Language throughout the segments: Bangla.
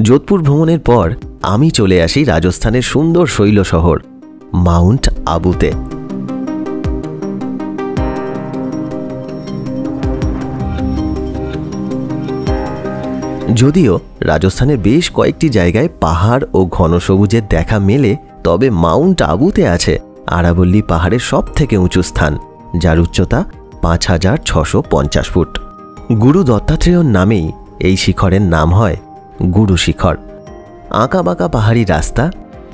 যোধপুর ভ্রমণের পর আমি চলে আসি রাজস্থানের সুন্দর শৈল শহর মাউন্ট আবুতে। যদিও রাজস্থানের বেশ কয়েকটি জায়গায় পাহাড় ও ঘন সবুজের দেখা মেলে, তবে মাউন্ট আবুতে আছে আরাবল্লী পাহাড়ের সবথেকে উঁচু স্থান, যার উচ্চতা 5650 ফুট। গুরু দত্তাত্রেয়র নামেই এই শিখরের নাম হয় গুরু শিখর। আঁকাবাঁকা পাহাড়ি রাস্তা,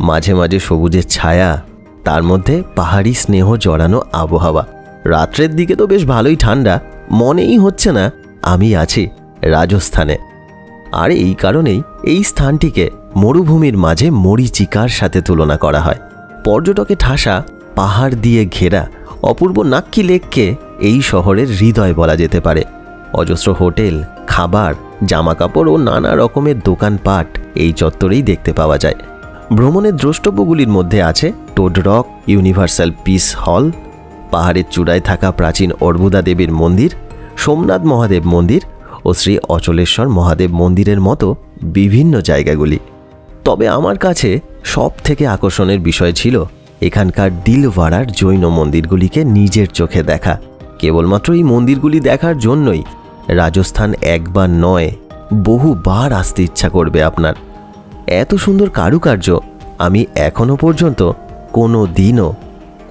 মাঝে মাঝে সবুজের ছায়া, তার মধ্যে পাহাড়ি স্নেহ জড়ানো আবহাওয়া। রাত্রের দিকে তো বেশ ভালোই ঠান্ডা, মনেই হচ্ছে না আমি আছি রাজস্থানে। আর এই কারণেই এই স্থানটিকে মরুভূমির মাঝে মরীচিকার সাথে তুলনা করা হয়। পর্যটকে ঠাসা পাহাড় দিয়ে ঘেরা অপূর্ব নাক্কি লেককে এই শহরের হৃদয় বলা যেতে পারে। অজস্র হোটেল, খাবার, জামাকাপড় ও নানা রকমের দোকানপাট এই চত্বরেই দেখতে পাওয়া যায়। ভ্রমণের দ্রষ্টব্যগুলির মধ্যে আছে টোড রক ইউনিভার্সাল পিস হল, পাহাড়ের চূড়ায় থাকা প্রাচীন অর্বুদা দেবীর মন্দির, সোমনাথ মহাদেব মন্দির ও শ্রী অচলেশ্বর মহাদেব মন্দিরের মতো বিভিন্ন জায়গাগুলি। তবে আমার কাছে সব থেকে আকর্ষণের বিষয় ছিল এখানকার দিলওয়াড়ার জৈন মন্দিরগুলিকে নিজের চোখে দেখা। কেবলমাত্র এই মন্দিরগুলি দেখার জন্যই রাজস্থান একবার নয়, বহুবার আসতে ইচ্ছা করবে আপনার। এত সুন্দর কারুকার্য আমি এখনো পর্যন্ত কোনো দিনও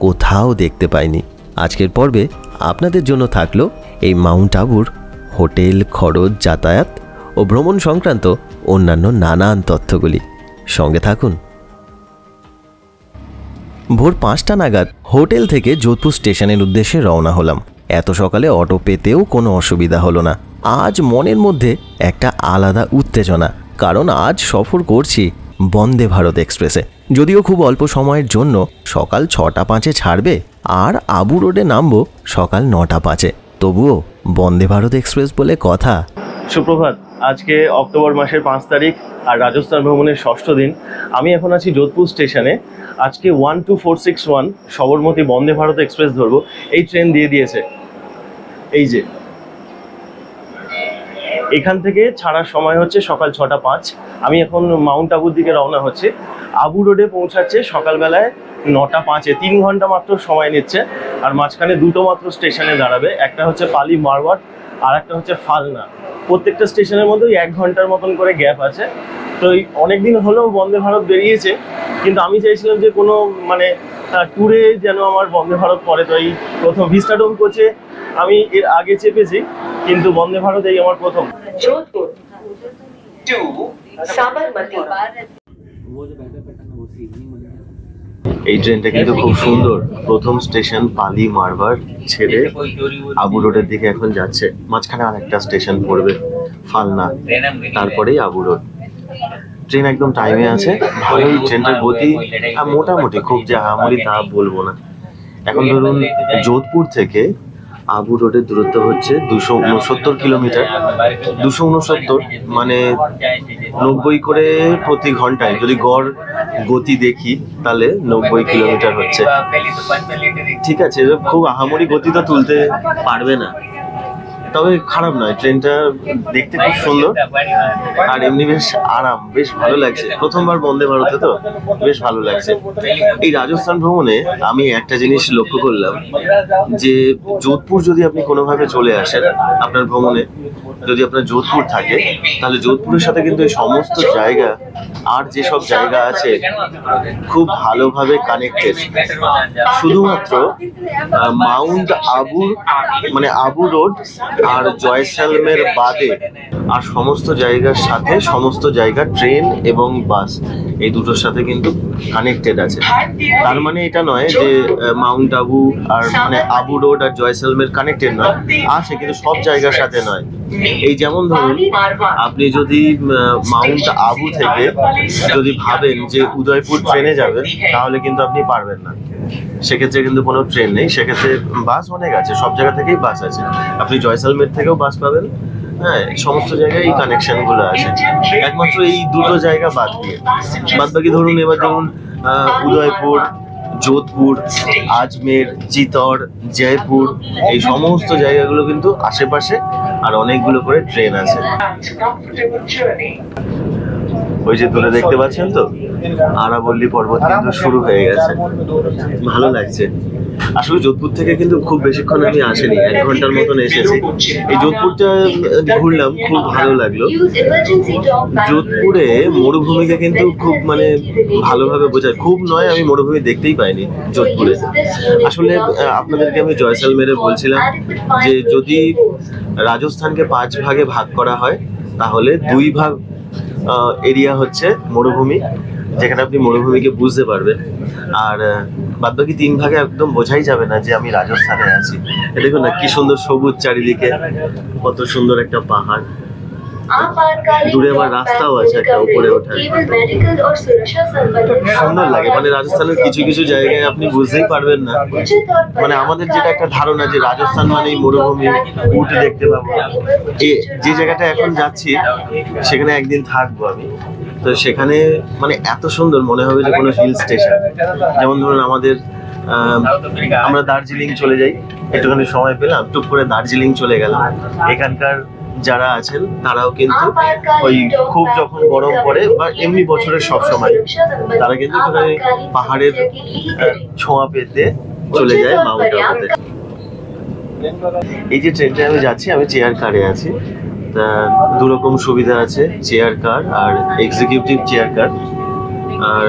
কোথাও দেখতে পাইনি। আজকের পর্বে আপনাদের জন্য থাকলো এই মাউন্ট আবুর হোটেল, খরচ, যাতায়াত ও ভ্রমণ সংক্রান্ত অন্যান্য নানান তথ্যগুলি। সঙ্গে থাকুন। ভোর 5টা নাগাদ হোটেল থেকে যোধপুর স্টেশনের উদ্দেশ্যে রওনা হলাম। এত সকালে অটো পেতেও কোনো অসুবিধা হলো না। আজ মনের মধ্যে একটা আলাদা উত্তেজনা, কারণ আজ সফর করছি বন্দে ভারত এক্সপ্রেসে। যদিও খুব অল্প সময়ের জন্য সকাল 6টা 5-এ ছাড়বে আর আবু রোডে নামবো সকাল 9টা 5-এ, তবুও বন্দে ভারত এক্সপ্রেস বলে কথা। সুপ্রভাত। আজকে অক্টোবর মাসের 5 তারিখ আর রাজস্থান ভ্রমণের 6ষ্ঠ দিন। আমি এখন আছি যোধপুর স্টেশনে। আজকে 12461 সবরমতী বন্দে ভারত এক্সপ্রেস ধরবো। এই ট্রেন দিয়ে দিয়েছে, এই যে এখান থেকে ছাড়ার সময় হচ্ছে সকাল 6টা 5। আমি এখন মাউন্ট আবুর দিকে রওনা হচ্ছে। আবু রোডে পৌঁছাচ্ছে সকালবেলায় 9টা 5-এ। 3 ঘন্টা মাত্র সময় নিচ্ছে। আর মাঝখানে দুটো মাত্র স্টেশনে দাঁড়াবে, একটা হচ্ছে পালি মারওয়াট আর একটা হচ্ছে ফালনা। প্রত্যেকটা স্টেশনের মধ্যে 1 ঘন্টার মতন করে গ্যাপ আছে। তো অনেকদিন হলেও বন্দে ভারত বেরিয়েছে, কিন্তু আমি চাইছিলাম যে কোনো ট্যুরে যেন আমার বন্দে ভারত পড়ে। তো এই প্রথম ভিস্টাডোম কোচে আমি এর আগে চেপেছি, কিন্তু বন্দে ভারত এই আমার প্রথম। যোধপুর টু সাবরমতী। এই ট্রেনটা কিন্তু খুব সুন্দর। প্রথম স্টেশন পালি মারওয়াট ছেড়ে আবু রোডের দিকে এখন যাচ্ছে। মাঝখানে আরেকটা স্টেশন পড়বে ফালনা, তারপরেই আবু রোড। ট্রেন একদম টাইমে আছে, ভালোই ট্রেনটার গতি মোটামুটি, খুব যে আহামরি তা বলবো না। এখন ধরুন যোধপুর থেকে আবু রোডের দূরত্ব হচ্ছে 269 কিলোমিটার। 269 মানে 90 করে প্রতি ঘন্টায় যদি গড় গতি দেখি তাহলে 90 কিলোমিটার হচ্ছে। ঠিক আছে, খুব আহামরি গতি তো তুলতে পারবে না, তবে খারাপ নয়। ট্রেনটা দেখতে খুব সুন্দর আর এমনি বেশ আরাম, বেশ ভালো লাগছে। প্রথমবার বন্দে ভারতে তো বেশ ভালো লাগছে। এই রাজস্থান ভ্রমণে আমি একটা জিনিস লক্ষ্য করলাম যে যোধপুর যদি আপনি কোনোভাবে চলে আসেন, আপনার ভ্রমণে যদি আপনার যোধপুর থাকে, তাহলে যোধপুরের সাথে কিন্তু এই সমস্ত জায়গা আর যেসব জায়গা আছে খুব ভালোভাবে কানেক্টেড। শুধুমাত্র মাউন্ট আবুর আবু রোড আর জয়সালমের বাদে আর সমস্ত জায়গার সাথে সমস্ত জায়গা ট্রেন এবং বাস এই দুটোর সাথে কিন্তু কানেক্টেড আছে। তার মানে এটা নয় যে মাউন্ট আবু আর আবু রোড আর জয়সালমের কানেক্টেড নয়, আছে কিন্তু সব জায়গার সাথে নয়। এই যেমন ধরুন আপনি যদি মাউন্ট আবু থেকে যদি ভাবেন যে উদয়পুর ট্রেনে যাবেন, তাহলে কিন্তু আপনি পারবেন না। সেক্ষেত্রে কিন্তু কোনো ট্রেন নেই, সেক্ষেত্রে বাস অনেক আছে, সব জায়গা থেকেই বাস আছে। আপনি জয়সালমের থেকেও বাস পাবেন। হ্যাঁ, সমস্ত জায়গায় এই কানেকশন গুলো আছে, একমাত্র এই দুটো জায়গা বাদ দিয়ে। বাদ বাকি ধরুন এবার ধরুন উদয়পুর, যোধপুর, আজমের, চিতর, জয়পুর এই সমস্ত জায়গাগুলো কিন্তু আশেপাশে আর অনেকগুলো করে ট্রেন আছে। ওই যে দূরে দেখতে পাচ্ছেন তো আরাবল্লী পর্বত কিন্তু শুরু হয়ে গেছে, ভালো লাগছে। আসলে যোধপুর থেকে কিন্তু খুব বেশিক্ষণ আমি আসিনি, 1 ঘন্টার মতন এসেছি। এই যোধপুরটা ঘুরলাম, খুব ভালো লাগলো। যোধপুরে মরুভূমিকে কিন্তু খুব মানে ভালোভাবে বোঝায়, খুব নয় আমি মরুভূমি দেখতেই পাইনি যোধপুরে। আসলে আপনাদেরকে আমি জয়সালমেরে বলছিলাম যে যদি রাজস্থানকে 5 ভাগে ভাগ করা হয় তাহলে 2 ভাগ এরিয়া হচ্ছে মরুভূমি, যেখানে আপনি মরুভূমিকে বুঝতে পারবেন, আর বাদবাকি 3 ভাগে একদম বোঝাই যাবে না যে আমি রাজস্থানে আছি। দেখুন না কি সুন্দর সবুজ চারিদিকে, কত সুন্দর একটা পাহাড়, দূরে আবার রাস্তাও আছে একটা উপরে ওঠার, সুন্দর লাগে। মানে রাজস্থানের কিছু কিছু জায়গায় আপনি বুঝতেই পারবেন না, মানে আমাদের যেটা একটা ধারণা যে রাজস্থান মানেই মরুভূমি, উট দেখতে পাবো। যে জায়গাটা এখন যাচ্ছি সেখানে একদিন থাকবো আমি, তো সেখানে মানে এত সুন্দর মনে হবে যে কোনো হিল স্টেশন। যেমন ধরুন আমাদের আমরা দার্জিলিং চলে যাই, একটুখানি সময় পেলাম টুক করে দার্জিলিং চলে গেলাম। এখানকার যারা আছেন তারাও কিন্তু ওই খুব যখন গরম পড়ে বা এমনি বছরের সব সময় তারা কিন্তু একটুখানি পাহাড়ের ছোঁয়া পেতে চলে যায় মাউন্ট আবুতে। এই যে ট্রেনটা আমি যাচ্ছি, আমি চেয়ার কারে আছি। তা 2 রকম সুবিধা আছে, চেয়ার কার আর এক্সিকিউটিভ চেয়ার কার। আর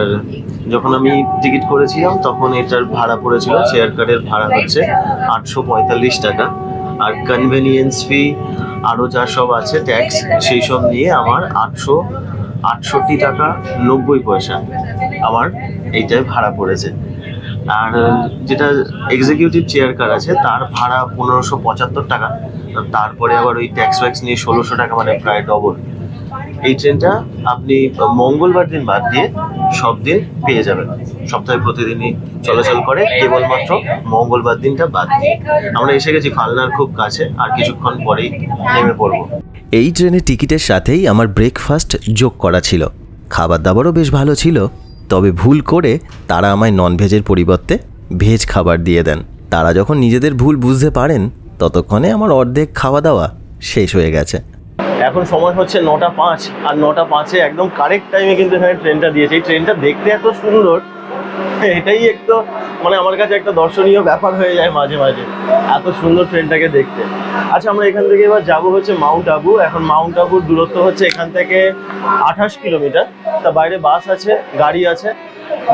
যখন আমি টিকিট করেছিলাম তখন এটার ভাড়া পড়েছিল, চেয়ার কারের ভাড়া হচ্ছে 845 টাকা, আর কনভেনিয়েন্স ফি আরও যা সব আছে ট্যাক্স সেই সব নিয়ে আমার 868 টাকা 90 পয়সা আমার এইটাই ভাড়া পড়েছে। আর যেটা এক্সিকিউটিভ চেয়ার কার আছে তার ভাড়া 1575 টাকা, তারপরে আবার ওই ট্যাক্স ফ্যাক্স নিয়ে 1600 টাকা, মানে প্রায় ডবল। এই ট্রেনটা আপনি মঙ্গলবার দিন বাদ দিয়ে সব দিন পেয়ে যাবেন, সপ্তাহে প্রতিদিনই চলাচল করে, কেবলমাত্র মঙ্গলবার দিনটা বাদ দিয়ে। আমরা এসে গেছি ফালনার খুব কাছে, আর কিছুক্ষণ পরেই নেমে পড়বো। এই ট্রেনের টিকিটের সাথেই আমার ব্রেকফাস্ট যোগ করা ছিল। খাবার দাবারও বেশ ভালো ছিল, তবে ভুল করে তারা আমায় ননভেজের পরিবর্তে ভেজ খাবার দিয়ে দেন। তারা যখন নিজেদের ভুল বুঝতে পারেন ততক্ষণে আমার অর্ধেক খাওয়া দাওয়া শেষ হয়ে গেছে। এখন সময় হচ্ছে 9টা 5, আর 9টা 5-এ একদম কারেক্ট টাইমে কিন্তু এখানে ট্রেনটা দিয়েছে। এই ট্রেনটা দেখতে এত সুন্দর, এটাই একটু মানে আমার কাছে একটা দর্শনীয় ব্যাপার হয়ে যায় মাঝে মাঝে, এত সুন্দর ট্রেনটাকে দেখতে। আচ্ছা, আমরা এখান থেকে এবার যাবো হচ্ছে মাউন্ট আবু। এখন মাউন্ট আবুর দূরত্ব হচ্ছে এখান থেকে 28 কিলোমিটার। তা বাইরে বাস আছে, গাড়ি আছে,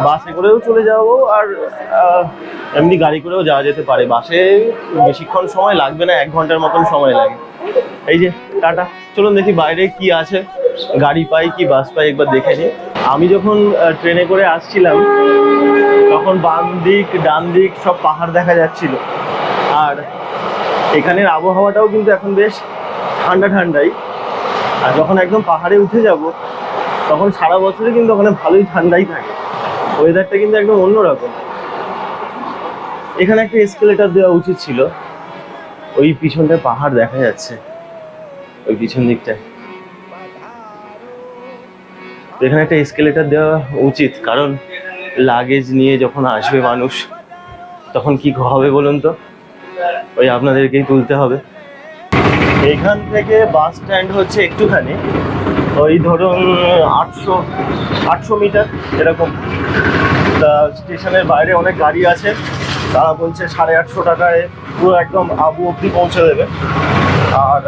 বাসে করেও চলে যাবো, আর এমনি গাড়ি করেও যাওয়া যেতে পারে। বাসে বেশিক্ষণ সময় লাগবে না, 1 ঘন্টার মতন সময় লাগে। এই যে টাটা, চলুন দেখি বাইরে কি আছে, গাড়ি পাই কি বাস পাই একবার দেখে নিই। আমি যখন ট্রেনে করে আসছিলাম তখন বাম দিক ডান দিক সব পাহাড় দেখা যাচ্ছিল, আর এখানের আবহাওয়াটাও কিন্তু এখন বেশ ঠান্ডা ঠান্ডাই। আর যখন একদম পাহাড়ে উঠে যাব তখন সারা বছরে কিন্তু ওখানে ভালোই ঠান্ডাই থাকে, ওয়েদারটা কিন্তু একদম অন্যরকম। এখানে একটা এসকেলেটার দেওয়া উচিত ছিল, ওই পিছনটায় পাহাড় দেখা যাচ্ছে, ওই পিছন দিকটায়। এখানে একটা এসকেলেটার দেওয়া উচিত, কারণ লাগেজ নিয়ে যখন আসবে মানুষ তখন কি হবে বলুন তো, ওই আপনাদেরকেই তুলতে হবে। এখান থেকে বাস স্ট্যান্ড হচ্ছে একটুখানি, ওই ধরুন 800 মিটার এরকম। তা স্টেশনের বাইরে অনেক গাড়ি আছে, তারা বলছে 850 টাকায় পুরো একদম আবু অব্দি পৌঁছে দেবে। আর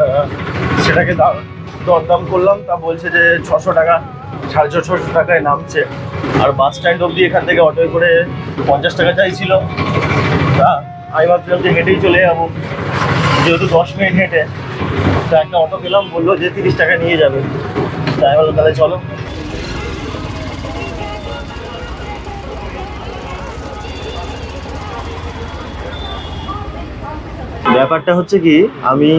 সেটাকে দরদাম করলাম, তা বলছে যে 600 টাকা, 650 টাকায় নামছে। আর বাস স্ট্যান্ড অব্দি এখান থেকে অটোয় করে 50 টাকা চাইছিল। তা আমি ভাবছিলাম যে হেঁটেই চলে যাবো, যেহেতু 10 মিনিট হেঁটে। তা একটা অটো পেলাম, বললো যে 30 টাকা নিয়ে যাবে। তাই বললো তাহলে চলো। ব্যাপারটা হচ্ছে কি, আমি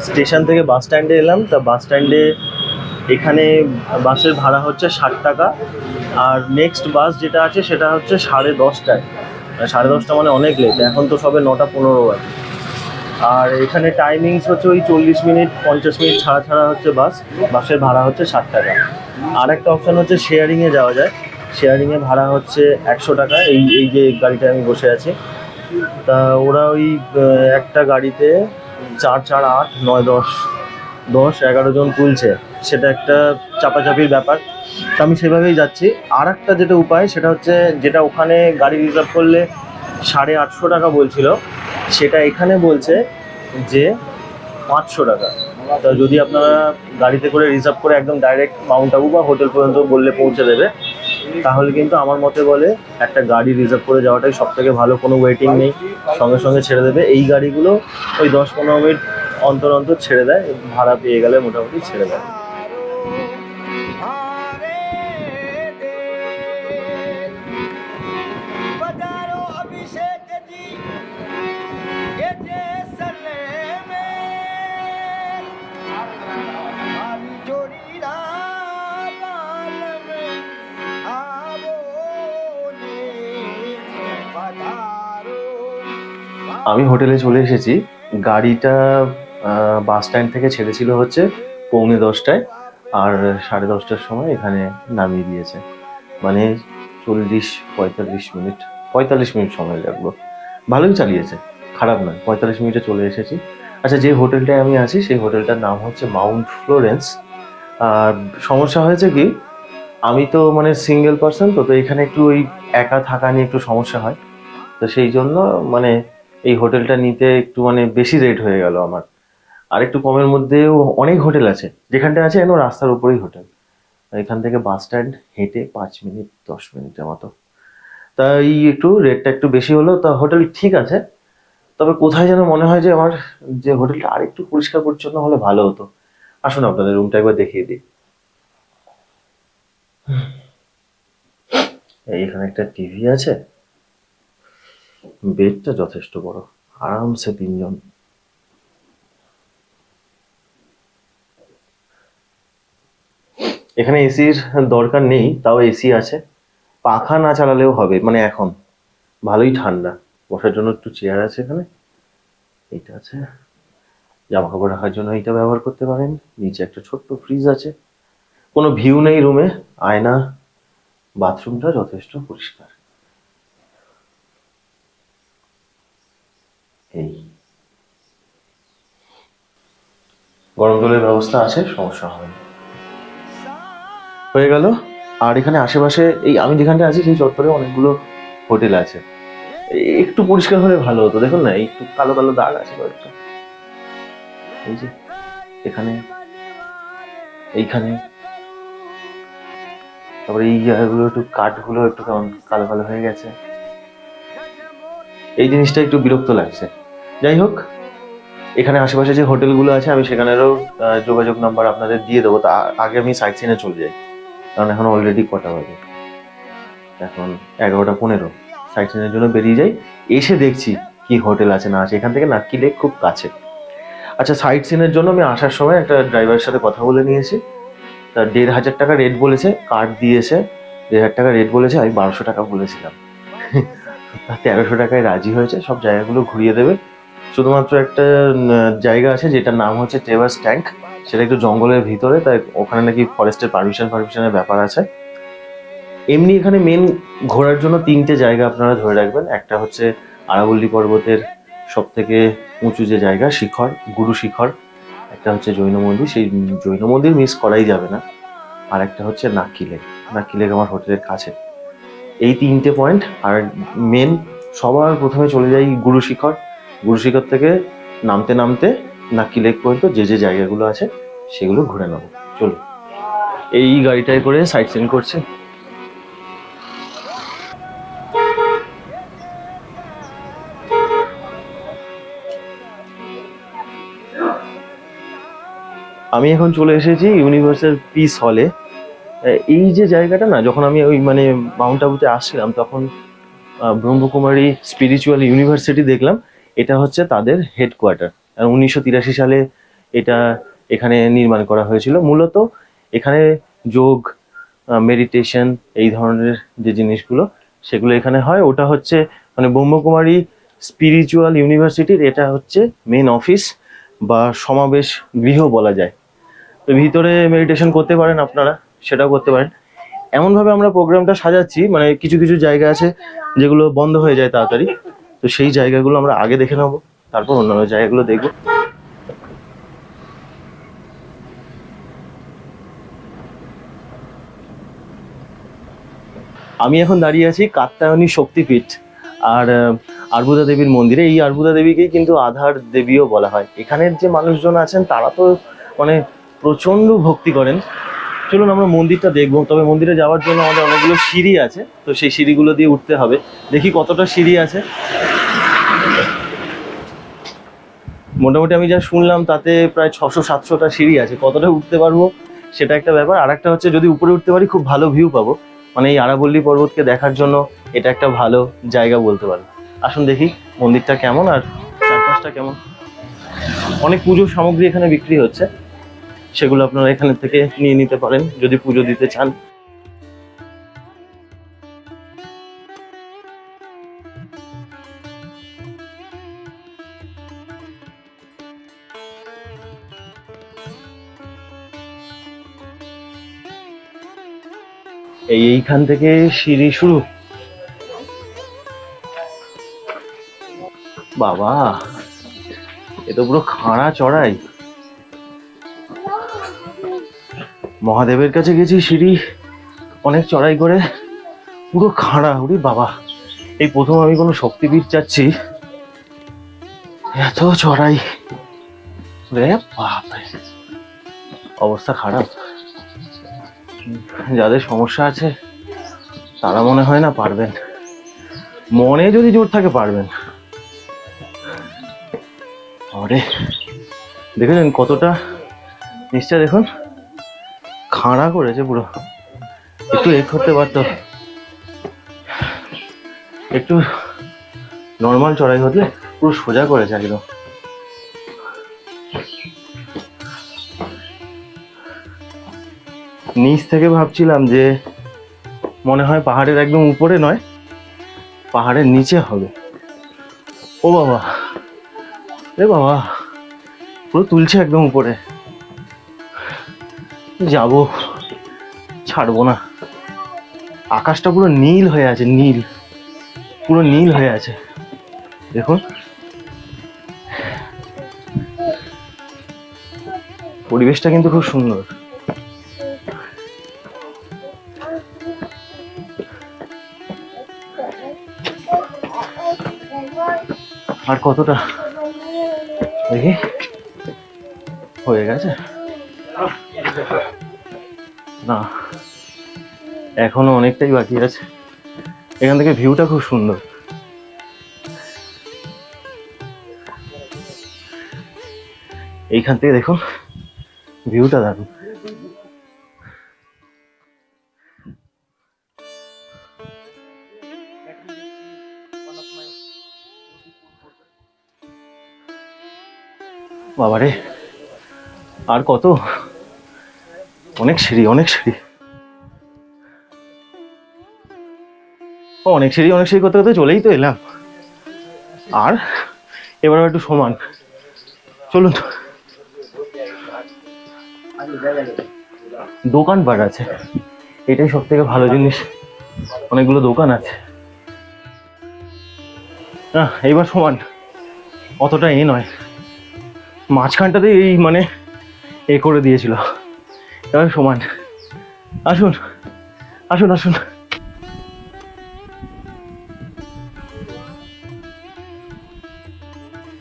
স্টেশন থেকে বাস স্ট্যান্ডে এলাম। তা বাস স্ট্যান্ডে এখানে বাসের ভাড়া হচ্ছে 60 টাকা, আর নেক্সট বাস যেটা আছে সেটা হচ্ছে 10:30টায়। 10:30 মানে অনেক লেট, এখন তো সবে 9টা 15 আছে। আর এখানে টাইমিংস হচ্ছে ওই 40 মিনিট 50 মিনিট ছাড়া ছাড়া হচ্ছে বাসের ভাড়া হচ্ছে 60 টাকা। আর একটা অপশান হচ্ছে শেয়ারিংয়ে যাওয়া যায়, শেয়ারিংয়ে ভাড়া হচ্ছে 100 টাকা। এই যে গাড়িটা আমি বসে আছি, তা ওরা ওই একটা গাড়িতে 4, 4, 8, 9, 10, 11 জন তুলছে। সেটা একটা চাপাচাপির ব্যাপার, তো আমি সেভাবেই যাচ্ছি। আর একটা যেটা উপায় সেটা হচ্ছে, যেটা ওখানে গাড়ি রিজার্ভ করলে 850 টাকা বলছিল, সেটা এখানে বলছে যে 500 টাকা। তো যদি আপনারা গাড়িতে করে রিজার্ভ করে একদম ডাইরেক্ট মাউন্ট আবু বা হোটেল পর্যন্ত বললে পৌঁছে দেবে, তাহলে কিন্তু আমার মতে বলে একটা গাড়ি রিজার্ভ করে যাওয়াটাই সব থেকে ভালো। কোনো ওয়েটিং নেই, সঙ্গে সঙ্গে ছেড়ে দেবে। এই গাড়িগুলো ওই 10-15 মিনিট অন্তর অন্তর ছেড়ে দেয়, ভাড়া পেয়ে গেলে মোটামুটি ছেড়ে দেয়। আমি হোটেলে চলে এসেছি। গাড়িটা বাস স্ট্যান্ড থেকে ছেড়েছিল হচ্ছে 9:45, আর 10:30টার সময় এখানে নামিয়ে দিয়েছে। মানে 45 মিনিট সময় লাগলো। ভালোই চালিয়েছে, খারাপ নয়, 45 মিনিটে চলে এসেছি। আচ্ছা, যে হোটেলটায় আমি আছি সেই হোটেলটার নাম হচ্ছে মাউন্ট ফ্লোরেন্স। আর সমস্যা হয়েছে কি, আমি তো মানে সিঙ্গেল পার্সন, তো এখানে একটু ওই একা থাকা নিয়ে একটু সমস্যা হয়। তো সেই জন্য মানে এই হোটেলটা নিতে একটু মানে বেশি রেট হয়ে গেল আমার। আর একটু কমের মধ্যেও অনেক হোটেল আছে, যেখানটা আছে যেন রাস্তার উপরেই হোটেল। এখান থেকে বাস স্ট্যান্ড হেঁটে 5-10 মিনিটের মতো। তাই একটু রেটটা একটু বেশি হলো। তা হোটেল ঠিক আছে, তবে কোথায় যেন মনে হয় যে আমার যে হোটেলটা আর একটু পরিষ্কার পরিচ্ছন্ন হলে ভালো হতো। আসুন আপনাদের রুমটা একবার দেখিয়ে দিই। এইখানে একটা টিভি আছে, বেডটা যথেষ্ট বড়, আরামসে 3 জন। এখানে এসির দরকার নেই, তাও এসি আছে। পাখা না চালালেও হবে, মানে এখন ভালোই ঠান্ডা। বসার জন্য একটু চেয়ার আছে এখানে, এইটা আছে। জামা কাপড় রাখার জন্য এইটা ব্যবহার করতে পারেন। নিচে একটা ছোট্ট ফ্রিজ আছে। কোনো ভিউ নেই রুমে, আয়না। বাথরুমটা যথেষ্ট পরিষ্কার। এই গরম জলের ব্যবস্থা আছে, সমস্যা হবে না। হয়ে গেল। আর এখানে আশেপাশে এই আমি যেখানটা আছি সেই চত্বরে অনেকগুলো হোটেল আছে। একটু পরিষ্কার হলে ভালো হতো। দেখুন না, একটু কালো কালো দাগ আছে কয়েকটা। এই যে এখানে, এইখানে, তারপরে এই জায়গাগুলো একটু কাঠগুলো একটু কেমন কালো কালো হয়ে গেছে। এই জিনিসটা একটু বিরক্ত লাগছে। যাই হোক, এখানে আশেপাশে যে হোটেলগুলো আছে আমি সেখানেরও যোগাযোগ নাম্বার আপনাদের দিয়ে দেবো। তা আগে আমি সাইট সিনে চলে যাই, কারণ এখন অলরেডি কটা বাজে, এখন 11:15। সাইট সিনের জন্য বেরিয়ে যাই, এসে দেখছি কি হোটেল আছে না আছে। এখান থেকে নাক্কি লেক খুব কাছে। আচ্ছা, সাইট সিনের জন্য আমি আসার সময় একটা ড্রাইভারের সাথে কথা বলে নিয়েছি। তা 1,500 টাকা রেট বলেছে, কার্ড দিয়েছে। 1,500 টাকা রেট বলেছে, আমি 1200 টাকা বলেছিলাম। 1300 টাকায় রাজি হয়েছে, সব জায়গাগুলো ঘুরিয়ে দেবে। শুধুমাত্র একটা জায়গা আছে যেটার নাম হচ্ছে ট্রেভার্স ট্যাঙ্ক, সেটা একটু জঙ্গলের ভিতরে, তাই ওখানে নাকি ফরেস্টের পারমিশনের ব্যাপার আছে। এমনি এখানে মেন ঘোরার জন্য 3টে জায়গা আপনারা ধরে রাখবেন। একটা হচ্ছে আরাবল্লী পর্বতের সব থেকে উঁচু যে জায়গা, শিখর, গুরু শিখর। একটা হচ্ছে জৈন মন্দির, সেই জৈন মন্দির মিস করাই যাবে না। আর একটা হচ্ছে নাক্কি লেক। নাক্কি লেক আমার হোটেলের কাছে। এই 3টে পয়েন্ট। আর মেন সবার প্রথমে চলে যাই গুরু শিখর। গুরু শিখর থেকে নামতে নামতে নাক্কি লেক পর্যন্ত যে যে জায়গাগুলো আছে সেগুলো ঘুরে নেবো। চলুন, এই গাড়িটায় করে সাইট সিন করছি। আমি এখন চলে এসেছি ইউনিভার্সাল পিস হলে। এই যে জায়গাটা না, যখন আমি ওই মানে মাউন্ট আবুতে আসছিলাম তখন ব্রহ্মকুমারী স্পিরিচুয়াল ইউনিভার্সিটি দেখলাম। এটা হচ্ছে তাদের হেডকোয়ার্টার। 1983 সালে এটা এখানে নির্মাণ করা হয়েছিল। মূলত এখানে যোগ, মেডিটেশন, এই ধরনের যে জিনিসগুলো সেগুলো এখানে হয়। ওটা হচ্ছে মানে ব্রহ্মকুমারী স্পিরিচুয়াল ইউনিভার্সিটির এটা হচ্ছে মেন অফিস বা সমাবেশ গৃহ বলা যায়। তো ভিতরে মেডিটেশন করতে পারেন আপনারা, সেটাও করতে পারেন। এমনভাবে আমরা প্রোগ্রামটা সাজাচ্ছি, মানে কিছু কিছু জায়গা আছে যেগুলো বন্ধ হয়ে যায় তাড়াতাড়ি, তো সেই জায়গাগুলো আমরা আগে দেখে নেবো, তারপর অন্যান্য জায়গাগুলো দেখবো। আমি এখন দাঁড়িয়ে আছি কাত্যায়নী শক্তিপীঠ আর আর্বুদা দেবীর মন্দিরে। এই আর্বুদা দেবীকেই কিন্তু আধার দেবীও বলা হয়। এখানের যে মানুষজন আছেন তারা তো মানে প্রচণ্ড ভক্তি করেন। চলুন আমরা মন্দিরটা দেখবো। তবে মন্দিরে যাওয়ার জন্য আমাদের অনেকগুলো সিঁড়ি আছে, তো সেই সিঁড়িগুলো দিয়ে উঠতে হবে। দেখি কতটা সিঁড়ি আছে। মোটামুটি আমি যা শুনলাম তাতে প্রায় 600-700টা সিঁড়ি আছে। কতটা উঠতে পারবো সেটা একটা ব্যাপার। আর একটা হচ্ছে যদি উপরে উঠতে পারি খুব ভালো ভিউ পাবো। মানে এই আরাবল্লী পর্বতকে দেখার জন্য এটা একটা ভালো জায়গা বলতে পারো। আসুন দেখি মন্দিরটা কেমন আর চারপাশটা কেমন। অনেক পুজোর সামগ্রী এখানে বিক্রি হচ্ছে, সেগুলো আপনারা এখান থেকে নিয়ে নিতে পারেন যদি পুজো দিতে চান। এইখান থেকে সিঁড়ি শুরু। বাবা, এ তো পুরো খাড়া চড়াই। মহাদেবের কাছে গেছি, সিঁড়ি অনেক চড়াই করে পুরো খাড়া। উরি বাবা, এই প্রথম আমি কোনো শক্তিপীঠ যাচ্ছি, এত চড়াই। রে বাপরে, অবস্থা খারাপ। যাদের সমস্যা আছে তারা মনে হয় না পারবেন, মনে যদি জোর থাকে পারবেন। আরে দেখেছেন কতটা নিশ্চয়, দেখুন খাড়া করেছে পুরো। একটু এ করতে পারতো, একটু নর্মাল চড়াই হলে পুরো সোজা করেছে একদম। নিচ থেকে ভাবছিলাম যে মনে হয় পাহাড়ের একদম উপরে নয়, পাহাড়ের নিচে হবে। ও বাবা, এ বাবা, পুরো তুলছে একদম উপরে। যাব, ছাড়বো না। আকাশটা পুরো নীল হয়ে আছে, নীল, পুরো নীল হয়ে আছে। দেখুন পরিবেশটা কিন্তু খুব সুন্দর। আর কতটা দেখি, হয়ে গেছে না, এখনো অনেকটাই বাকি আছে। এখান থেকে ভিউটা খুব সুন্দর। এইখান থেকে দেখুন ভিউটা দারুণ। বাবারে, আর কত, অনেক সিঁড়ি, অনেক সিঁড়ি, অনেক সিঁড়ি, অনেক সিঁড়ি করতে করতে চলেই তো এলাম। আর এবার একটু সমান। চলুন, দোকানপাট আছে, এটাই সব থেকে ভালো জিনিস। অনেকগুলো দোকান আছে। এইবার সমান, অতটা এ নয়। মাঝখানটাতে এই মানে এ করে দিয়েছিল, এবার সমান। আসুন আসুন আসুন।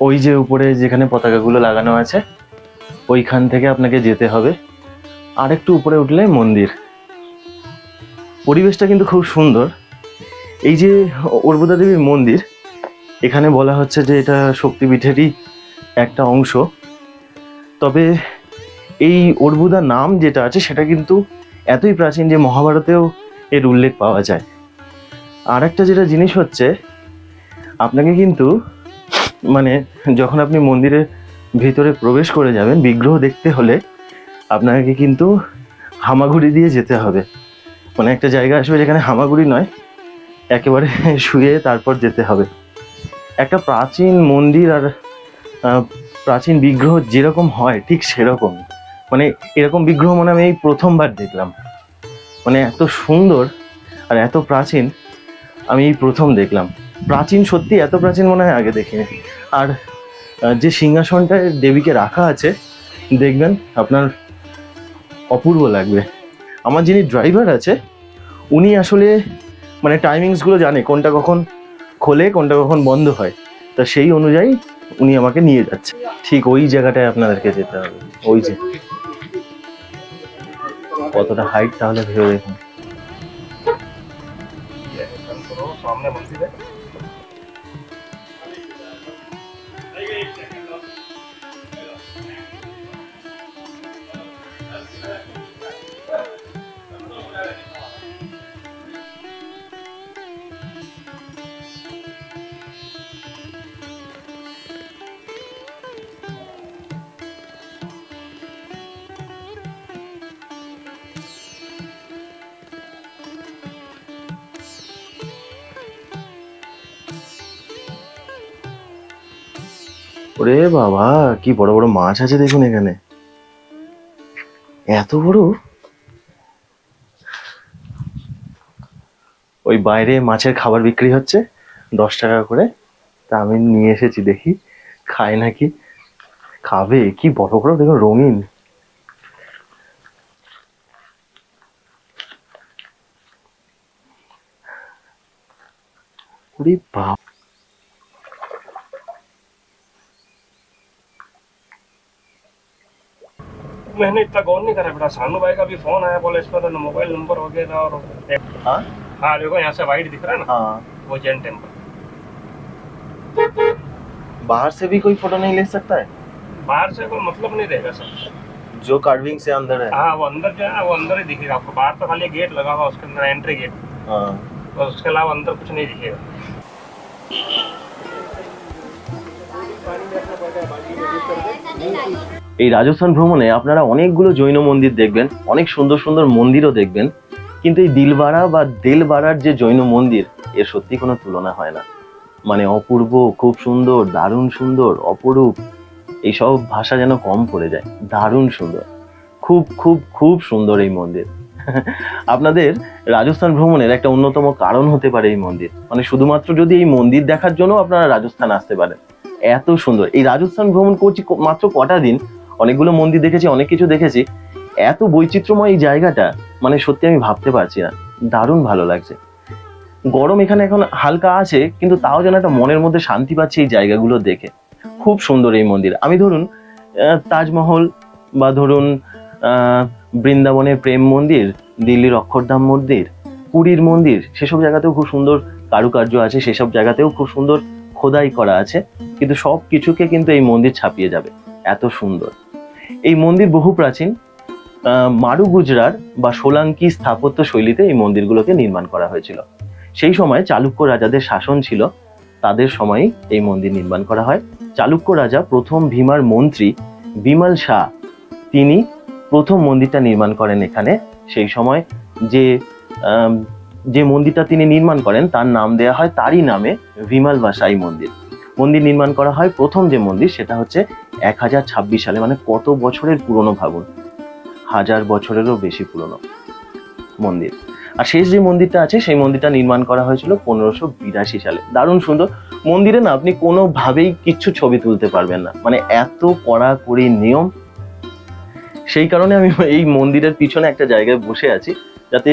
ওই যে উপরে যেখানে পতাকাগুলো লাগানো আছে ওইখান থেকে আপনাকে যেতে হবে। আর একটু উপরে উঠলে মন্দির। পরিবেশটা কিন্তু খুব সুন্দর। এই যে অর্বুদা দেবীর মন্দির, এখানে বলা হচ্ছে যে এটা শক্তিপীঠেরই একটা অংশ। তবে এই অর্বুদা নাম যেটা আছে সেটা কিন্তু এতই প্রাচীন যে মহাভারতেও এর উল্লেখ পাওয়া যায়। আর একটা যেটা জিনিস হচ্ছে, আপনাকে কিন্তু মানে যখন আপনি মন্দিরের ভিতরে প্রবেশ করে যাবেন, বিগ্রহ দেখতে হলে আপনাকে কিন্তু হামাগুড়ি দিয়ে যেতে হবে। মানে একটা জায়গা আসবে যেখানে হামাগুড়ি নয়, একেবারে শুয়ে তারপর যেতে হবে। একটা প্রাচীন মন্দির আর প্রাচীন বিগ্রহ যেরকম হয় ঠিক সেরকম। মানে এরকম বিগ্রহ মানে আমি এই প্রথমবার দেখলাম। মানে এত সুন্দর আর এত প্রাচীন আমি এই প্রথম দেখলাম। প্রাচীন, সত্যি এত প্রাচীন মনে হয় আগে দেখিনি। আর যে সিংহাসনটায় দেবীকে রাখা আছে দেখবেন আপনার অপূর্ব লাগবে। আমার যিনি ড্রাইভার আছে উনি আসলে মানে টাইমিংস গুলো জানে, কোনটা কখন খোলে কোনটা কখন বন্ধ হয়, তা সেই অনুযায়ী উনি আমাকে নিয়ে যাচ্ছে। ঠিক ওই জায়গাটায় আপনাদেরকে যেতে হবে, ওই যে কতটা হাইট তাহলে ভেবে দেখুন। सामने मंदिर है। ওরে বাবা, কি বড় বড় মাছ আছে দেখুন এখানে, এত বড়। ওই বাইরে মাছের খাবার বিক্রি হচ্ছে 10 টাকা করে, তা আমি নিয়ে এসেছি, দেখি খায় নাকি। খাবে, কি বড় বড় দেখুন, রঙিন। ওরে বাপ, मैंने इतना गौर नहीं करा बेटा, सानू भाई का भी फोन आया, बोले इस पर मोबाइल नंबर वगैरह और हाँ हाँ देखो यहाँ से वाइट दिख रहा है ना, हाँ, वो जैन टेम्पल। बाहर से भी कोई फोटो नहीं ले सकता है? बाहर से कोई मतलब नहीं रहेगा सर। जो कार्विंग से अंदर है। हाँ वो अंदर जो है वो अंदर ही दिखेगा आपको, बाहर तो खाली गेट लगा हुआ उसके अंदर एंट्री गेट, हाँ। और उसके अलावा अंदर कुछ नहीं दिखेगा। এই রাজস্থান ভ্রমণে আপনারা অনেকগুলো জৈন মন্দির দেখবেন, অনেক সুন্দর সুন্দর মন্দিরও দেখবেন, কিন্তু এই দিলবাড়া বা দেলবাড়ার যে জৈন মন্দির, এর সত্যি কোনো তুলনা হয় না। মানে অপূর্ব, খুব সুন্দর, দারুণ সুন্দর, অপরূপ, এইসব ভাষা যেন কম পড়ে যায়। দারুণ সুন্দর, খুব খুব খুব সুন্দর এই মন্দির। আপনাদের রাজস্থান ভ্রমণের একটা অন্যতম কারণ হতে পারে এই মন্দির, মানে শুধুমাত্র যদি এই মন্দির দেখার জন্য আপনারা রাজস্থান আসতে পারেন। এত সুন্দর এই রাজস্থান ভ্রমণ করছি মাত্র কটা দিন, অনেকগুলো মন্দির দেখেছি, অনেক কিছু দেখেছি, এত বৈচিত্র্যময় এই জায়গাটা, মানে সত্যি আমি ভাবতে পারছি না। দারুণ ভালো লাগছে। গরম এখানে এখন হালকা আছে, কিন্তু তাও যেন একটা মনের মধ্যে শান্তি পাচ্ছি এই জায়গাগুলো দেখে। খুব সুন্দর এই মন্দির। আমি ধরুন তাজমহল বা ধরুন বৃন্দাবনের প্রেম মন্দির, দিল্লির অক্ষরধাম মন্দির, পুরীর মন্দির, সেসব জায়গাতেও খুব সুন্দর কারুকার্য আছে, সেসব জায়গাতেও খুব সুন্দর খোদাই করা আছে, কিন্তু সব কিছুকে কিন্তু এই মন্দির ছাপিয়ে যাবে, এত সুন্দর। এই মন্দির বহু প্রাচীন, মারু গুজরার বা সোলাঙ্কি স্থাপত্য শৈলীতে এই মন্দিরগুলোকে নির্মাণ করা হয়েছিল। সেই সময় চালুক্য রাজাদের শাসন ছিল, তাদের সময়ই এই মন্দির নির্মাণ করা হয়। চালুক্য রাজা প্রথম ভীমার মন্ত্রী বিমল শাহ, তিনি প্রথম মন্দিরটা নির্মাণ করেন এখানে। সেই সময় যে মন্দিরটা তিনি নির্মাণ করেন তার নাম দেয়া হয় তারই নামে, ভিমাল বাসাই মন্দির। মন্দির নির্মাণ করা হয়, প্রথম যে মন্দির সেটা হচ্ছে 1026 সালে, মানে কত বছরের পুরনো ভাবুন, 1000 বছরেরও বেশি পুরনো মন্দির। আর শেষ যে মন্দিরটা আছে সেই মন্দিরটা নির্মাণ করা হয়েছিল 1582 সালে। দারুণ সুন্দর মন্দিরে না, আপনি কোনোভাবেই কিচ্ছু ছবি তুলতে পারবেন না, মানে এত কড়াকড়ি নিয়ম। সেই কারণে আমি এই মন্দিরের পিছনে একটা জায়গায় বসে আছি, যাতে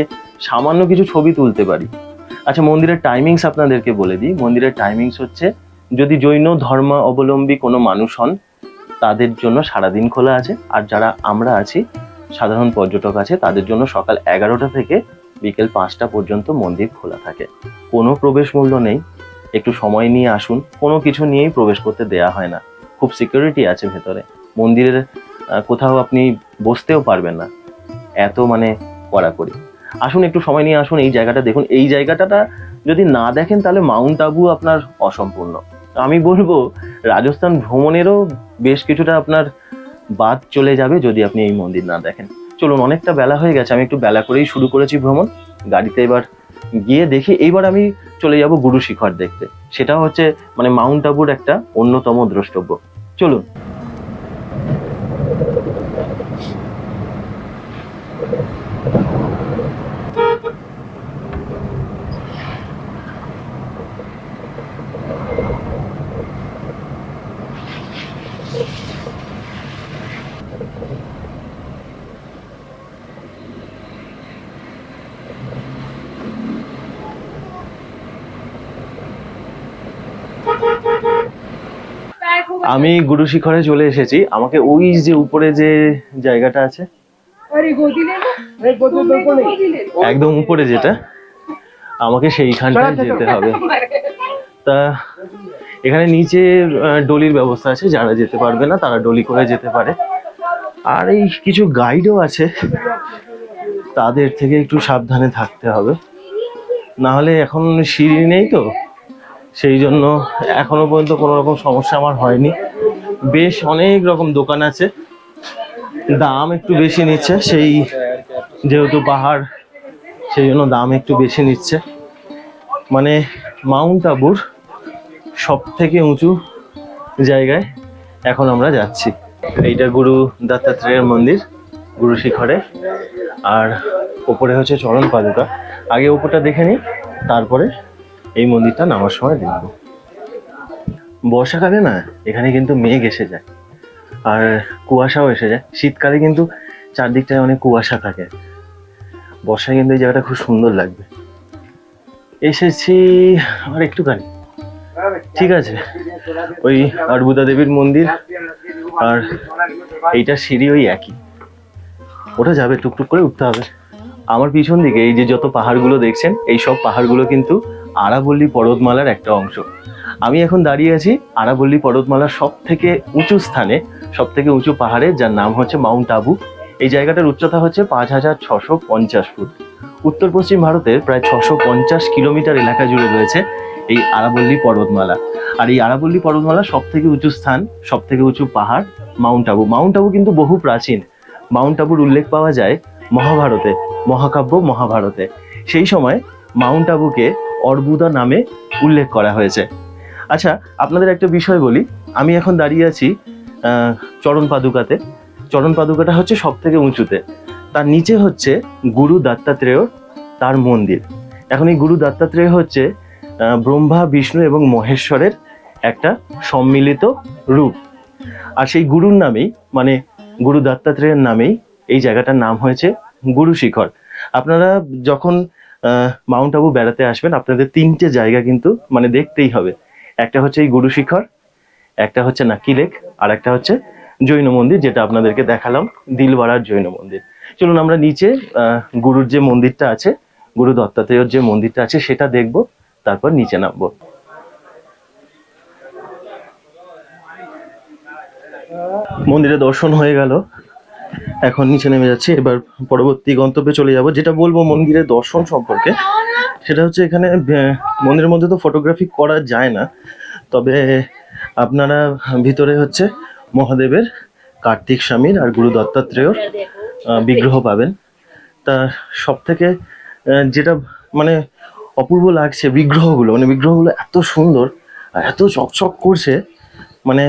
সামান্য কিছু ছবি তুলতে পারি। আচ্ছা, মন্দিরের টাইমিংস আপনাদেরকে বলে দিই। মন্দিরের টাইমিংস হচ্ছে, যদি জৈন ধর্ম অবলম্বী কোনো মানুষ হন তাদের জন্য সারাদিন খোলা আছে, আর যারা আমরা আছি সাধারণ পর্যটক আছে তাদের জন্য সকাল 11টা থেকে বিকেল 5টা পর্যন্ত মন্দির খোলা থাকে। কোনো প্রবেশ মূল্য নেই, একটু সময় নিয়ে আসুন, কোনো কিছু নিয়েই প্রবেশ করতে দেয়া হয় না, খুব সিকিউরিটি আছে ভেতরে। মন্দিরের কোথাও আপনি বসতেও পারবেন না, এত মানে কড়াকড়ি। আসুন, একটু সময় নিয়ে আসুন, এই জায়গাটা দেখুন। এই জায়গাটা যদি না দেখেন তাহলে মাউন্ট আবু আপনার অসম্পূর্ণ। আমি বলবো রাজস্থান ভ্রমণেরও বেশ কিছুটা আপনার বাদ চলে যাবে যদি আপনি এই মন্দির না দেখেন। চলুন, অনেকটা বেলা হয়ে গেছে, আমি একটু বেলা করেই শুরু করেছি ভ্রমণ। গাড়িতে এবার গিয়ে দেখি, এইবার আমি চলে যাব গুরু শিখর দেখতে। সেটা হচ্ছে মানে মাউন্ট আবুর একটা অন্যতম দ্রষ্টব্য। চলুন। আমি গুরু শিখরে চলে এসেছি। আমাকে ওই যে উপরে যে জায়গাটা আছে একদম উপরে যেটা, আমাকে সেইখানটায় যেতে হবে। তা এখানে নিচে ডলির ব্যবস্থা আছে, যারা যেতে পারবে না তারা ডলি করে যেতে পারে। আর এই কিছু গাইডও আছে, তাদের থেকে একটু সাবধানে থাকতে হবে, না হলে এখন সিঁড়ি নেই তো সেই জন্য এখনো পর্যন্ত কোনো রকম সমস্যা আমার হয়নি। বেশ অনেক রকম দোকান আছে, দাম একটু বেশি নিচ্ছে, সেই যেহেতু পাহাড় সেই জন্য দাম একটু বেশি নিচ্ছে। মানে মাউন্ট আবুর সব থেকে উঁচু জায়গায় এখন আমরা যাচ্ছি। এইটা গুরু দত্তাত্রেয়ের মন্দির গুরু শিখরে, আর ওপরে হচ্ছে চরণ পাদুকা। আগে ওপরটা দেখে নিই, তারপরে এই মন্দিরটা নামার সময় দেখব। বর্ষাকালে না এখানে কিন্তু মেঘ এসে যায় আর কুয়াশাও এসে যায়। শীতকালে কিন্তু চারদিকটায় অনেক কুয়াশা থাকে, বর্ষায় কিন্তু এই জায়গাটা খুব সুন্দর লাগবে। এসেছি আর একটুখানি, ঠিক আছে। ওই আরবুদা দেবীর মন্দির আর এইটা সিঁড়ি ওই একই, ওটা যাবে, টুকটুক করে উঠতে হবে। আমার পিছন দিকে এই যে যত পাহাড়গুলো দেখছেন, এই সব পাহাড়গুলো কিন্তু আরাবল্লী পর্বতমালার একটা অংশ। আমি এখন দাঁড়িয়ে আছি আরাবল্লী পর্বতমালার সব থেকে উঁচু স্থানে, সব থেকে উঁচু পাহাড়ে, যার নাম হচ্ছে মাউন্ট আবু। এই জায়গাটার উচ্চতা হচ্ছে 5650 ফুট। উত্তর পশ্চিম ভারতের প্রায় 650 কিলোমিটার এলাকা জুড়ে রয়েছে এই আরাবল্লী পর্বতমালা। আর এই আরাবল্লী পর্বতমালার সব থেকে উঁচু স্থান, সব থেকে উঁচু পাহাড় মাউন্ট আবু। মাউন্ট আবু কিন্তু বহু প্রাচীন। মাউন্ট আবুর উল্লেখ পাওয়া যায় মহাভারতে, মহাকাব্য মহাভারতে। সেই সময় মাউন্ট আবুকে অর্বুদা নামে উল্লেখ করা হয়েছে। আচ্ছা, আপনাদের একটা বিষয় বলি, আমি এখন দাঁড়িয়ে আছি চরণ পাদুকাতে। চরণ পাদুকাটা হচ্ছে সব থেকে উঁচুতে, তার নিচে হচ্ছে গুরু দত্তাত্রেয় তার মন্দির। এখন এই গুরু দত্তাত্রেয় হচ্ছে ব্রহ্মা, বিষ্ণু এবং মহেশ্বরের একটা সম্মিলিত রূপ। আর সেই গুরুর নামেই, মানে গুরু দত্তাত্রেয়ের নামেই এই জায়গাটার নাম হয়েছে গুরু শিখর। আপনারা যখন মাউন্ট আবু বেড়াতে আসবেন, আপনাদের তিনটে জায়গা কিন্তু মানে দেখতেই হবে। একটা হচ্ছে এই গুরু শিখর, একটা হচ্ছে নাকি লেক, আর একটা হচ্ছে জৈন মন্দির, যেটা আপনাদেরকে দেখালাম, দিলওয়ারার জৈন মন্দির। চলুন আমরা নিচে গুরুর যে মন্দিরটা আছে, গুরু দত্তাত্রেয়ের যে মন্দিরটা আছে সেটা দেখব, তারপর নিচে নামবো। মন্দিরে দর্শন হয়ে গেল, এখন নিচে নেমে যাচ্ছি। এবার পরবর্তী গন্তব্যে চলে যাব। যেটা বলবো মন্দিরের দর্শন সম্পর্কে, সেটা হচ্ছে এখানে মন্দিরের মধ্যে তো ফটোগ্রাফি করা যায় না, তবে আপনারা ভিতরে হচ্ছে মহাদেবের, কার্তিক স্বামীর আর গুরু দত্তাত্রেয়র বিগ্রহ পাবেন। তা সব থেকে যেটা মানে অপূর্ব লাগছে বিগ্রহগুলো, মানে বিগ্রহগুলো এত সুন্দর আর এত চকচক করছে, মানে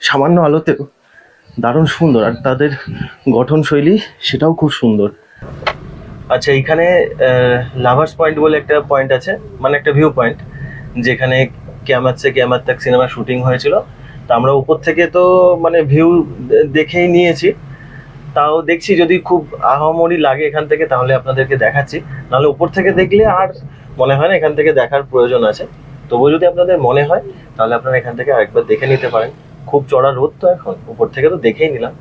সামান্য আলোতেও দারুণ সুন্দর। আর তাদের গঠনশৈলী সেটাও খুব সুন্দর। আচ্ছা, এইখানে লাভার্স পয়েন্ট বলে একটা পয়েন্ট আছে, মানে একটা ভিউ পয়েন্ট, যেখানে কিয়ামত সে কিয়ামত তাক সিনেমা শুটিং হয়েছিল। তা আমরা উপর থেকে তো মানে ভিউ দেখেই নিয়েছি, তাও দেখছি যদি খুব আহামরি লাগে এখান থেকে তাহলে আপনাদেরকে দেখাচ্ছি, নাহলে উপর থেকে দেখলে আর মনে হয় না এখান থেকে দেখার প্রয়োজন আছে। তবুও যদি আপনাদের মনে হয় তাহলে আপনারা এখান থেকে আরেকবার দেখে নিতে পারেন। খুব চড়া রোদ তো এখন, উপর থেকে তো দেখেই নিলাম,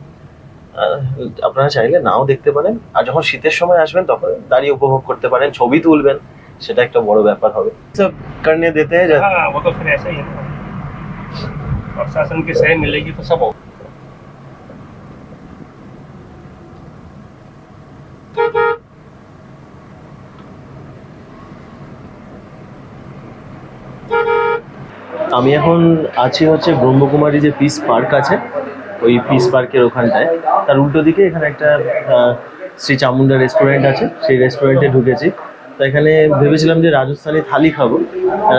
আপনারা চাইলে নাও দেখতে পারেন। আর যখন শীতের সময় আসবেন তখন দাঁড়িয়ে উপভোগ করতে পারেন, ছবি তুলবেন, সেটা একটা বড় ব্যাপার হবে। সব করনে দিতে हैं। हाँ, वो तो फिर ऐसा ही है ना, प्रशासन की सही मिलेगी तो सब हो। আমি এখন আছি হচ্ছে ব্রহ্মকুমারী যে পিস পার্ক আছে, ওই পিস পার্কের ওখানটায়। তার উল্টো দিকে এখানে একটা শ্রী চামুন্ডা রেস্টুরেন্ট আছে, সেই রেস্টুরেন্টে ঢুকেছি। তো এখানে ভেবেছিলাম যে রাজস্থানি থালি খাবো।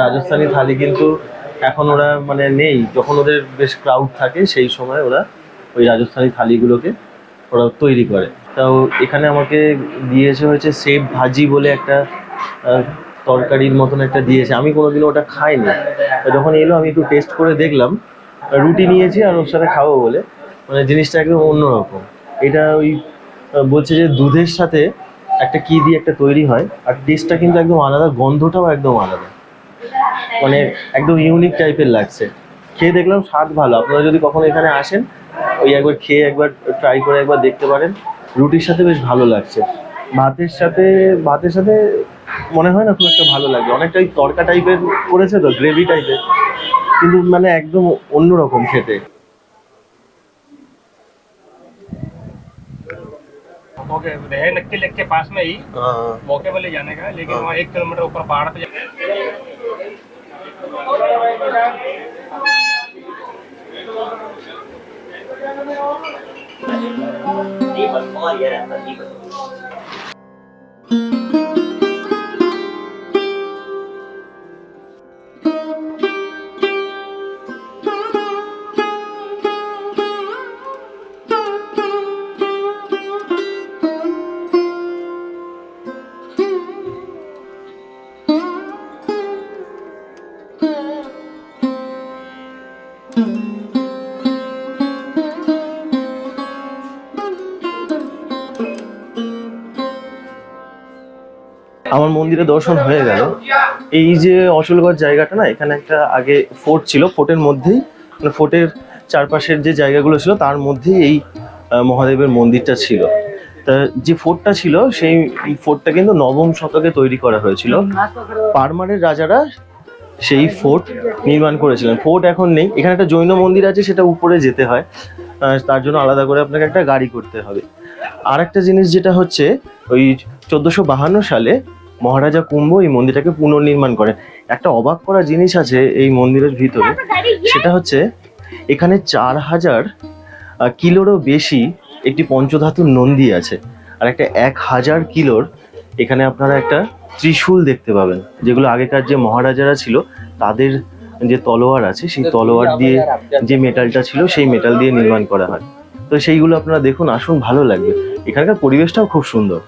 রাজস্থানি থালি কিন্তু এখন ওরা মানে নেই, যখন ওদের বেশ ক্রাউড থাকে সেই সময় ওরা ওই রাজস্থানি থালিগুলোকে ওরা তৈরি করে। তাও এখানে আমাকে দিয়েছে হচ্ছে সেব ভাজি বলে একটা তরকারির মতন একটা দিয়েছে, আমি কোনোদিনও ওটা খাইনি। যখন এলো আমি একটু টেস্ট করে দেখলাম, রুটি নিয়েছি আর ওর সাথে খাবো বলে, মানে জিনিসটা একদম অন্যরকম। এটা ওই বলছে যে দুধের সাথে একটা কি দিয়ে একটা তৈরি হয়, আর টেস্টটা কিন্তু একদম আলাদা, গন্ধটাও একদম আলাদা, মানে একদম ইউনিক টাইপের লাগছে। খেয়ে দেখলাম স্বাদ ভালো। আপনারা যদি কখনো এখানে আসেন ওই একবার খেয়ে একবার ট্রাই করে একবার দেখতে পারেন। রুটির সাথে বেশ ভালো লাগছে, ভাতের সাথে মনে হয় না খুব একটা ভালো লাগে, অনেকটা ওই তড়কা টাইপের করেছে তো, গ্রেভি টাইপের, কিন্তু মানে একদম অন্যরকম খেতে। है नक्की लेक के पास में ही मौके वाले जाने का, लेकिन वहाँ 1 किलोमीटर ऊपर पहाड़ पे আমার মন্দিরে দর্শন হয়ে গেল। এই যে অচলগড় জায়গাটা না, এখানে একটা আগে ফোর্ট ছিল, ফোর্টের মধ্যেই মানে ফোর্টের চারপাশের যে জায়গাগুলো ছিল তার মধ্যেই এই মহাদেবের মন্দিরটা ছিল। তা যে ফোর্টটা ছিল সেই ফোর্টটা কিন্তু 9ম শতকে তৈরি করা হয়েছিল। পারমারের রাজারা সেই ফোর্ট নির্মাণ করেছিলেন। ফোর্ট এখন নেই, এখানে একটা জৈন মন্দির আছে, সেটা উপরে যেতে হয়, তার জন্য আলাদা করে আপনাকে একটা গাড়ি করতে হবে। আর একটা জিনিস যেটা হচ্ছে, ওই 1452 সালে মহারাজা কুম্ভ এই মন্দিরটাকে পুনর্নির্মাণ করেন। একটা অবাক করা জিনিস আছে এই মন্দিরের ভিতরে, সেটা হচ্ছে এখানে 4000 কিলোরও বেশি একটি পঞ্চধাতুর নন্দী আছে, আর একটা 1000 কিলোর এখানে আপনারা একটা ত্রিশূল দেখতে পাবেন, যেগুলো আগেকার যে মহারাজারা ছিল তাদের যে তলোয়ার আছে সেই তলোয়ার দিয়ে যে মেটালটা ছিল সেই মেটাল দিয়ে নির্মাণ করা হয়। তো সেইগুলো আপনারা দেখুন, আসুন, ভালো লাগবে। এখানকার পরিবেশটাও খুব সুন্দর।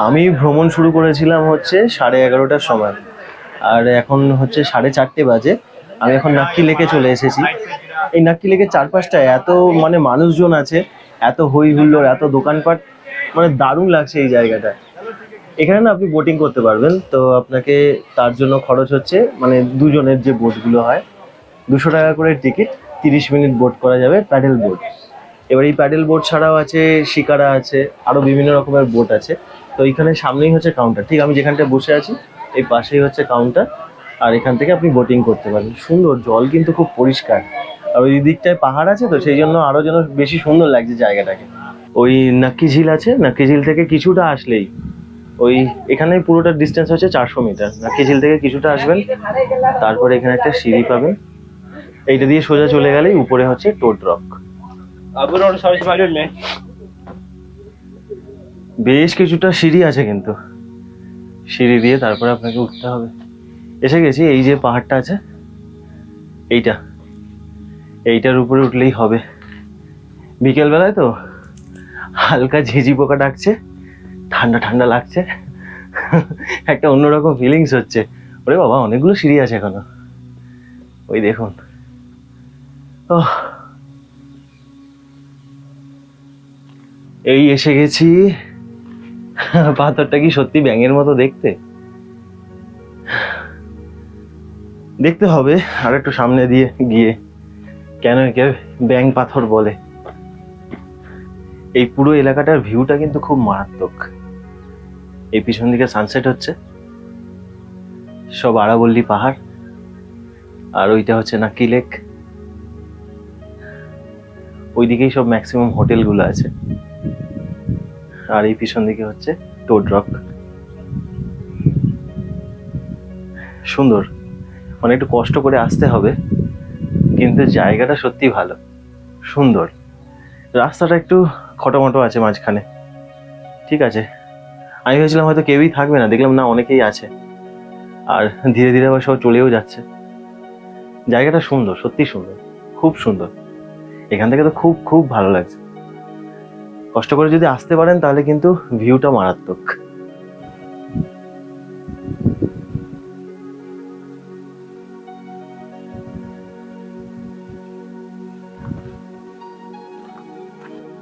আমি ভ্রমণ শুরু করেছিলাম হচ্ছে 11:30টার সময়, আর এখন হচ্ছে 4:30 বাজে। আমি এখন নাক্কি লেকে চলে এসেছি। এই নাক্কি লেকের চারপাশটা এত মানে মানুষজন আছে, এত হই হুল্লোড়, এত দোকানপাট, মানে দারুণ লাগছে এই জায়গাটা। এখানে না আপনি বোটিং করতে পারবেন, তো আপনাকে তার জন্য খরচ হচ্ছে মানে দুজনের যে বোটগুলো হয় 200 টাকা করে টিকিট, 30 মিনিট বোট করা যাবে, প্যাডেল বোট। এবার এই প্যাডেল বোট ছাড়াও আছে শিকারা আছে, আরো বিভিন্ন রকমের বোট আছে। তো এইখানে সামনেই হচ্ছে কাউন্টার, ঠিক আমি যেখানটা বসে আছি এই পাশেই হচ্ছে কাউন্টার, আর এখান থেকে আপনি বোটিং করতে পারেন। সুন্দর, জল কিন্তু খুব পরিষ্কার, আর ওই দিকটায় পাহাড় আছে তো সেই জন্য আরো যেন বেশি সুন্দর লাগছে জায়গাটাকে। ওই নাক্কি ঝিল আছে, নাক্কি ঝিল থেকে কিছুটা আসলেই ওই এখানে পুরোটা ডিস্টেন্স হচ্ছে 400 মিটার। নাক্কি ঝিল থেকে কিছুটা আসবেন, তারপরে এখানে একটা সিঁড়ি পাবেন, এইটা দিয়ে সোজা চলে গেলেই উপরে হচ্ছে টোড রক। বেশ কিছুটা সিঁড়ি আছে, কিন্তু সিঁড়ি দিয়ে তারপরে আপনাকে উঠতে হবে। এসে গেছি, এই যে পাহাড়টা আছে এইটার উপরে উঠলেই হবে। বিকেল বেলায় তো হালকা ঝিঝি পোকা ডাকছে, ঠান্ডা ঠান্ডা লাগছে, একটা অন্যরকম ফিলিংস হচ্ছে। ওরে বাবা, অনেকগুলো সিঁড়ি আছে এখনো, ওই দেখুন। এই এসে গেছি। পাথরটা কি সত্যি ব্যাঙের মতো দেখতে? দেখতে হবে আর একটু সামনে দিয়ে গিয়ে কেন একে ব্যাঙ পাথর বলে। এই পুরো এলাকাটার ভিউটা কিন্তু খুব মারাত্মক। এই পিছন দিকে সানসেট হচ্ছে, সব আরাবল্লী পাহাড়, আর ওইটা হচ্ছে নাক্কি লেক। ওইদিকেই সব ম্যাক্সিমাম হোটেলগুলো আছে, আর এই পিছন দিকে হচ্ছে টোড রক। সুন্দর, মানে একটু কষ্ট করে আসতে হবে, কিন্তু জায়গাটা সত্যি ভালো, সুন্দর। রাস্তাটা একটু খটোমটো আছে মাঝখানে, ঠিক আছে। আমি ভেবেছিলাম হয়তো কেউই থাকবে না, দেখলাম না অনেকেই আছে, আর ধীরে ধীরে আবার সব চলেও যাচ্ছে। জায়গাটা সুন্দর, সত্যি সুন্দর, খুব সুন্দর। এখান থেকে তো খুব খুব ভালো লাগছে। কষ্ট করে যদি আসতে পারেন তাহলে কিন্তু ভিউটা মারাত্মক।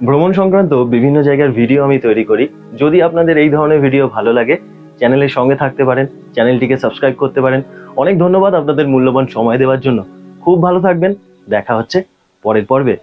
ভ্রমণ সংক্রান্ত বিভিন্ন জায়গার ভিডিও আমি তৈরি করি। যদি আপনাদের এই ধরনের ভিডিও ভালো লাগে, চ্যানেলের সঙ্গে থাকতে পারেন, চ্যানেলটিকে সাবস্ক্রাইব করতে পারেন। অনেক ধন্যবাদ আপনাদের মূল্যবান সময় দেওয়ার জন্য। খুব ভালো থাকবেন, দেখা হচ্ছে পরের পর্বে।